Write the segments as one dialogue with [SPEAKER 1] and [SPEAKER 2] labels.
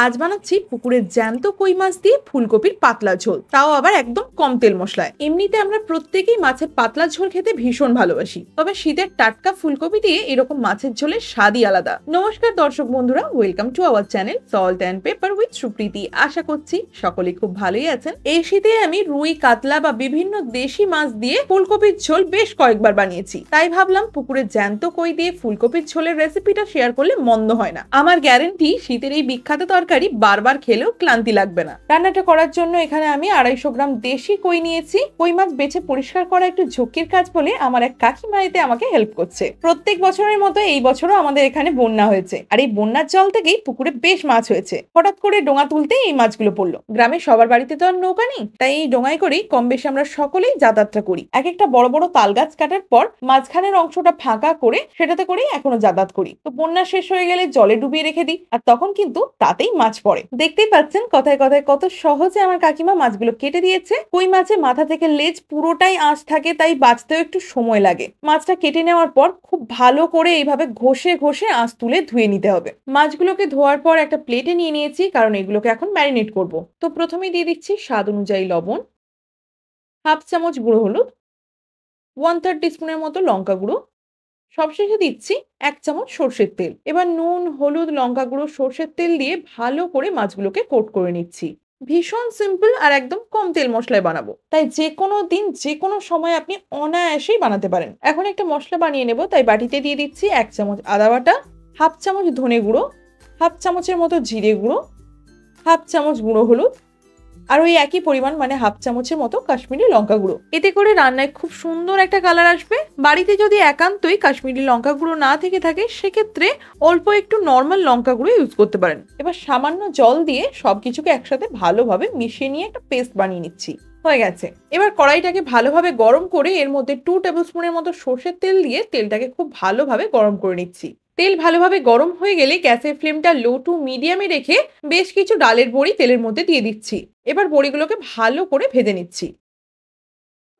[SPEAKER 1] আজ বানাচ্ছি পুকুরের জ্যান্ত কই মাছ দিয়ে ফুলকপির পাতলা ঝোল, তাও আবার একদম কম তেল মশলায়। এমনিতে আমরা প্রত্যেকেই মাছের পাতলা ঝোল খেতে ভীষণ ভালোবাসি, তবে শীতের টাটকা ফুলকপি দিয়ে এরকম মাছের ঝোলের স্বাদই আলাদা। নমস্কার দর্শক বন্ধুরা, welcome to our channel salt and pepper with Supriti. আশা করছি সকলে খুব ভালোই আছেন। এই শীতে আমি রুই, কাতলা বা বিভিন্ন দেশি মাছ দিয়ে ফুলকপির ঝোল বেশ কয়েকবার বানিয়েছি, তাই ভাবলাম পুকুরের জ্যান্ত কই দিয়ে ফুলকপির ঝোলের রেসিপিটা শেয়ার করলে মন্দ হয় না। আমার গ্যারেন্টি শীতের এই বিখ্যাত তরকারি বারবার খেলেও ক্লান্তি লাগবে না। রান্নাটা করার জন্য এখানে আমি 250 গ্রাম দেশি কই নিয়েছি। কই মাছ বেছে পরিষ্কার করা একটু ঝক্কির কাজ বলে আমার এক কাকিমা এতে আমাকে হেল্প করছে। প্রত্যেক বছরের মতো এই বছরও আমাদের এখানে বন্যা হয়েছে, আর এই বন্যার জল থেকেই পুকুরে বেশ মাছ হয়েছে। হঠাৎ করে ডোঙা তুলতে এই মাছগুলো পড়লো। গ্রামে সবার বাড়িতে তো আর নৌকা নেই, তাই এই ডোঙায় করেই কম বেশি আমরা সকলেই যাতায়াতটা করি। এক একটা বড় বড় তাল গাছ কাটার পর মাঝখানের অংশটা ফাঁকা করে সেটাতে করেই এখনো যাতায়াত করি। তো বন্যা শেষ হয়ে গেলে জলে ডুবিয়ে রেখে দিই, আর তখন কিন্তু তাতেই মাছ পড়ে। দেখতেই পাচ্ছেন কথায় কথায় কত সহজে আমার কাকিমা মাছগুলো কেটে দিয়েছে। কই মাছে মাথা থেকে লেজ পুরোটাই আঁশ থাকে, তাই বাঁচতেও একটু সময় লাগে। মাছটা কেটে নেওয়ার পর খুব ভালো করে এইভাবে ঘষে ঘষে আঁশ তুলে ধুয়ে নিতে হবে। মাছগুলোকে ধোয়ার পর একটা প্লেটে নিয়ে নিয়েছি, কারণ এগুলোকে এখন ম্যারিনেট করব। তো প্রথমেই দিয়ে দিচ্ছি স্বাদ অনুযায়ী লবণ, হাফ চামচ গুঁড়ো হলুদ, 1/3 টিস্পুনের মতো লঙ্কা গুঁড়ো, সবশেষে দিচ্ছি 1 চামচ সর্ষের তেল। এবার নুন, হলুদ, লঙ্কা গুঁড়ো, সর্ষের তেল দিয়ে ভালো করে মাছগুলোকে কোট করে নিচ্ছি। ভীষণ সিম্পল আর একদম কম তেল মশলায় বানাবো, তাই যে কোনো দিন যে কোনো সময় আপনি অনায়াসেই বানাতে পারেন। এখন একটা মশলা বানিয়ে নেব, তাই বাটিতে দিয়ে দিচ্ছি 1 চামচ আদা বাটা, হাফ চামচ ধনে গুঁড়ো, হাফ চামচের মতো জিরে গুঁড়ো, হাফ চামচ গুঁড়ো হলুদ, আর ওই একই পরিমাণ মানে হাফ চামচের মতো কাশ্মীরি লঙ্কা গুঁড়ো। এতে করে রান্নায় খুব সুন্দর একটা কালার আসবে। বাড়িতে যদি একান্তই কাশ্মীরি লঙ্কা গুঁড়ো না থেকে থাকে, সেক্ষেত্রে অল্প একটু নর্মাল লঙ্কা গুঁড়ো ইউজ করতে পারেন। এবার সামান্য জল দিয়ে সবকিছুকে একসাথে ভালোভাবে মিশিয়ে নিয়ে একটা পেস্ট বানিয়ে নিচ্ছি। হয়ে গেছে। এবার কড়াইটাকে ভালোভাবে গরম করে এর মধ্যে 2 টেবিল স্পুনের মতো সর্ষের তেল দিয়ে তেলটাকে খুব ভালোভাবে গরম করে নিচ্ছি। তেল ভালোভাবে গরম হয়ে গেলে গ্যাসের ফ্লেমটা লো টু মিডিয়ামে রেখে বেশ কিছু ডালের বড়ি তেলের মধ্যে দিয়ে দিচ্ছি। এবার বড়িগুলোকে ভালো করে ভেজে নিচ্ছি।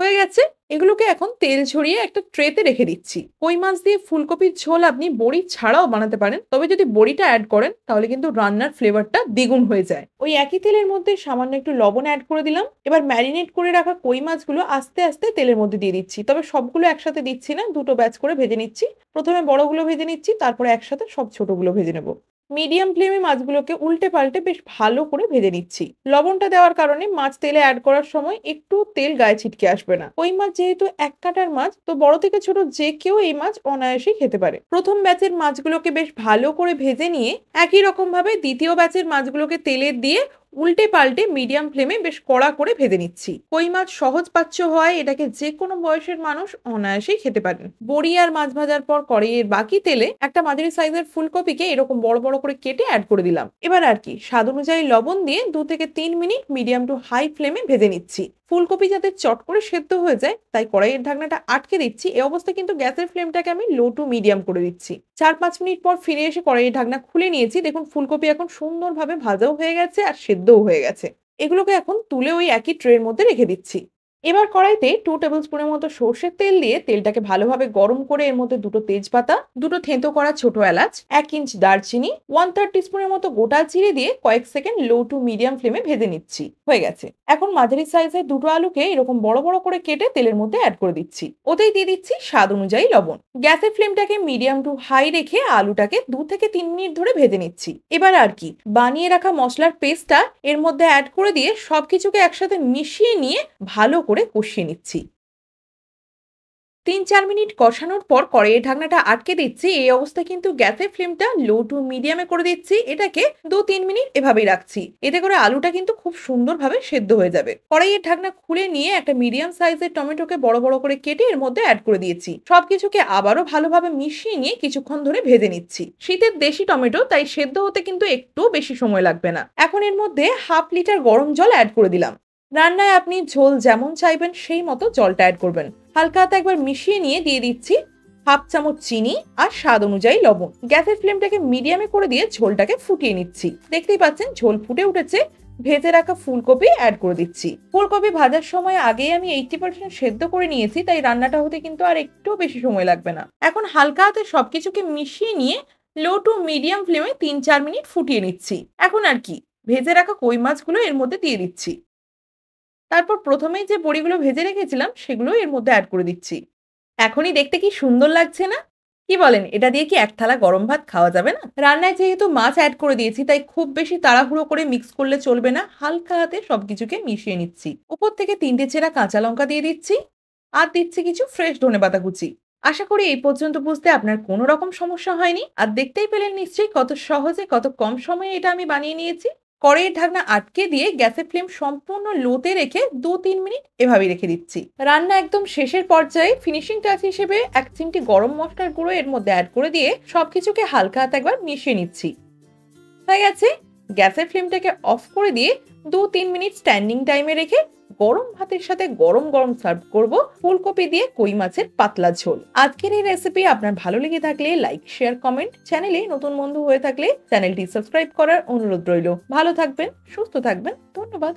[SPEAKER 1] হয়ে গেছে। এগুলোকে এখন তেল ঝরিয়ে একটা ট্রেতে রেখে দিচ্ছি। কই মাছ দিয়ে ফুলকপির ঝোল আপনি বড়ি ছাড়াও বানাতে পারেন, তবে যদি বড়িটা অ্যাড করেন তাহলে কিন্তু রান্নার ফ্লেভারটা দ্বিগুণ হয়ে যায়। ওই একই তেলের মধ্যে সামান্য একটু লবণ অ্যাড করে দিলাম। এবার ম্যারিনেট করে রাখা কই মাছগুলো আস্তে আস্তে তেলের মধ্যে দিয়ে দিচ্ছি, তবে সবগুলো একসাথে দিচ্ছি না, দুটো ব্যাচ করে ভেজে নিচ্ছি। প্রথমে বড়গুলো ভেজে নিচ্ছি, তারপরে একসাথে সব ছোটগুলো ভেজে নেব। মিডিয়াম ফ্লেমে মাছগুলোকে উল্টে পাল্টে বেশ ভালো করে ভেজে নিচ্ছি। লবণটা দেওয়ার কারণে মাছ তেলে অ্যাড করার সময় একটু তেল গায়ে ছিটকে আসবে না। কই মাছ যেহেতু এক কাঁটার মাছ, তো বড় থেকে ছোট যে কেউ এই মাছ অনায়াসেই খেতে পারে। প্রথম ব্যাচের মাছগুলোকে বেশ ভালো করে ভেজে নিয়ে একই রকম ভাবে দ্বিতীয় ব্যাচের মাছগুলোকে তেলে দিয়ে উল্টে পাল্টে মিডিয়াম ফ্লেমে বেশ কড়া করে ভেজে নিচ্ছি। কই মাছ সহজ পাচ্য হয়, এটাকে যে কোনো বয়সের মানুষ অনায়াসেই খেতে পারেন। বড়ি আর মাছ ভাজার পর কড়াইয়ের বাকি তেলে একটা মাঝারি সাইজের ফুলকপিকে এরকম বড় বড় করে কেটে অ্যাড করে দিলাম। এবার আর কি স্বাদ অনুযায়ী লবণ দিয়ে 2 থেকে 3 মিনিট মিডিয়াম টু হাই ফ্লেমে ভেজে নিচ্ছি। ফুলকপি যাতে চট করে সেদ্ধ হয়ে যায়, তাই কড়াইয়ের ঢাকনাটা আটকে দিচ্ছি। এই অবস্থায় কিন্তু গ্যাসের ফ্লেমটাকে আমি লো টু মিডিয়াম করে দিচ্ছি। 4-5 মিনিট পর ফিরে এসে কড়াইয়ের ঢাকনা খুলে নিয়েছি। দেখুন ফুলকপি এখন সুন্দরভাবে ভাজাও হয়ে গেছে আর সেদ্ধও হয়ে গেছে। এগুলোকে এখন তুলে ওই একই ট্রের মধ্যে রেখে দিচ্ছি। এবার কড়াইতে 2 টেবিল স্পুনের মতো সর্ষের তেল দিয়ে তেলটাকে ভালোভাবে গরম করে এর মধ্যে 2টো তেজপাতা, 2টো থেঁতো করা ছোট এলাচ, 1 ইঞ্চ দারচিনি, 1/3 টিস্পুনের মতো গোটা জিরে দিয়ে কয়েক সেকেন্ড লো টু মিডিয়াম ফ্লেমে ভেজে নিচ্ছি। হয়ে গেছে। এখন মাঝারি সাইজের 2টো আলুকে এরকম বড় বড় করে কেটে তেলের মধ্যে অ্যাড করে দিচ্ছি। ওতেই দিয়ে দিচ্ছি স্বাদ অনুযায়ী লবণ। গ্যাসের ফ্লেমটাকে মিডিয়াম টু হাই রেখে আলুটাকে 2 থেকে 3 মিনিট ধরে ভেজে নিচ্ছি। এবার আর কি বানিয়ে রাখা মশলার পেস্টটা এর মধ্যে অ্যাড করে দিয়ে সবকিছুকে একসাথে মিশিয়ে নিয়ে ভালো করে কষিয়ে নিচ্ছি। 3-4 মিনিট কষানোর পর কড়াইয়ের ঢাকনাটা আটকে দিচ্ছি। এই অবস্থায় কিন্তু গ্যাসের ফ্লেমটা লো টু মিডিয়ামে করে দিচ্ছি। এটাকে 2-3 মিনিট এভাবেই রাখছি। এতে করে আলুটা কিন্তু খুব সুন্দরভাবে সেদ্ধ হয়ে যাবে। কড়াইয়ের ঢাকনা খুলে নিয়ে একটা মিডিয়াম সাইজের টমেটোকে বড় বড় করে কেটে এর মধ্যে অ্যাড করে দিয়েছি। সবকিছুকে আবারও ভালোভাবে মিশিয়ে নিয়ে কিছুক্ষণ ধরে ভেজে নিচ্ছি। শীতের দেশি টমেটো, তাই সেদ্ধ হতে কিন্তু একটু বেশি সময় লাগবে না। এখন এর মধ্যে হাফ লিটার গরম জল অ্যাড করে দিলাম। রান্নায় আপনি ঝোল যেমন চাইবেন সেই মতো জলটা অ্যাড করবেন। হালকা হাতে একবার মিশিয়ে নিয়ে দিয়ে দিচ্ছি হাফ চামচ চিনি আর স্বাদ অনুযায়ী লবণ। গ্যাসের ফ্লেমটাকে মিডিয়ামে করে দিয়ে ঝোলটাকে ফুটিয়ে নিচ্ছি। দেখতেই পাচ্ছেন ঝোল ফুটে উঠেছে। ভেজে রাখা ফুলকপি অ্যাড করে দিচ্ছি। ফুলকপি ভাজার সময় আগেই আমি 80% সেদ্ধ করে নিয়েছি, তাই রান্নাটা হতে কিন্তু আর একটু বেশি সময় লাগবে না। এখন হালকা হাতে সবকিছুকে মিশিয়ে নিয়ে লো টু মিডিয়াম ফ্লেমে 3-4 মিনিট ফুটিয়ে নিচ্ছি। এখন আর কি, ভেজে রাখা কই মাছগুলো এর মধ্যে দিয়ে দিচ্ছি। তারপর প্রথমেই যে বড়িগুলো ভেজে রেখেছিলাম সেগুলো এর মধ্যে অ্যাড করে দিচ্ছি। এখনই দেখতে কি সুন্দর লাগছে না? কি বলেন, এটা দিয়ে কি এক থালা গরম ভাত খাওয়া যাবে না? রান্নায় যেহেতু মাছ অ্যাড করে দিয়েছি তাই খুব বেশি তাড়াহুড়ো করে মিক্স করলে চলবে না, হালকা হাতে সবকিছুকে মিশিয়ে নিচ্ছি। উপর থেকে 3টে চেরা কাঁচা লঙ্কা দিয়ে দিচ্ছি, আর দিচ্ছি কিছু ফ্রেশ ধনেপাতা কুচি। আশা করি এই পর্যন্ত বুঝতে আপনার কোনো রকম সমস্যা হয়নি, আর দেখতেই পেলেন নিশ্চয়ই কত সহজে কত কম সময়ে এটা আমি বানিয়ে নিয়েছি। কড়াইয়ের ঢাকনা আটকে দিয়ে গ্যাসের ফ্লেম সম্পূর্ণ লোতে রেখে 2-3 মিনিট এভাবেই রেখে দিচ্ছি। রান্না একদম শেষের পর্যায়ে ফিনিশিং টাচ হিসেবে 1 চিমটি গরম মশলার গুঁড়ো এর মধ্যে অ্যাড করে দিয়ে সবকিছুকে হালকা হাতে একবার মিশিয়ে নিচ্ছি। হয়ে গেছে। গ্যাসের ফ্লেমটাকে অফ করে দিয়ে 2-3 মিনিট স্ট্যান্ডিং টাইমে রেখে গরম ভাতের সাথে গরম গরম সার্ভ করব ফুলকপি দিয়ে কই মাছের পাতলা ঝোল। আজকের এই রেসিপি আপনার ভালো লেগে থাকলে লাইক, শেয়ার, কমেন্ট, চ্যানেলে নতুন বন্ধু হয়ে থাকলে চ্যানেলটি সাবস্ক্রাইব করার অনুরোধ রইল। ভালো থাকবেন, সুস্থ থাকবেন, ধন্যবাদ।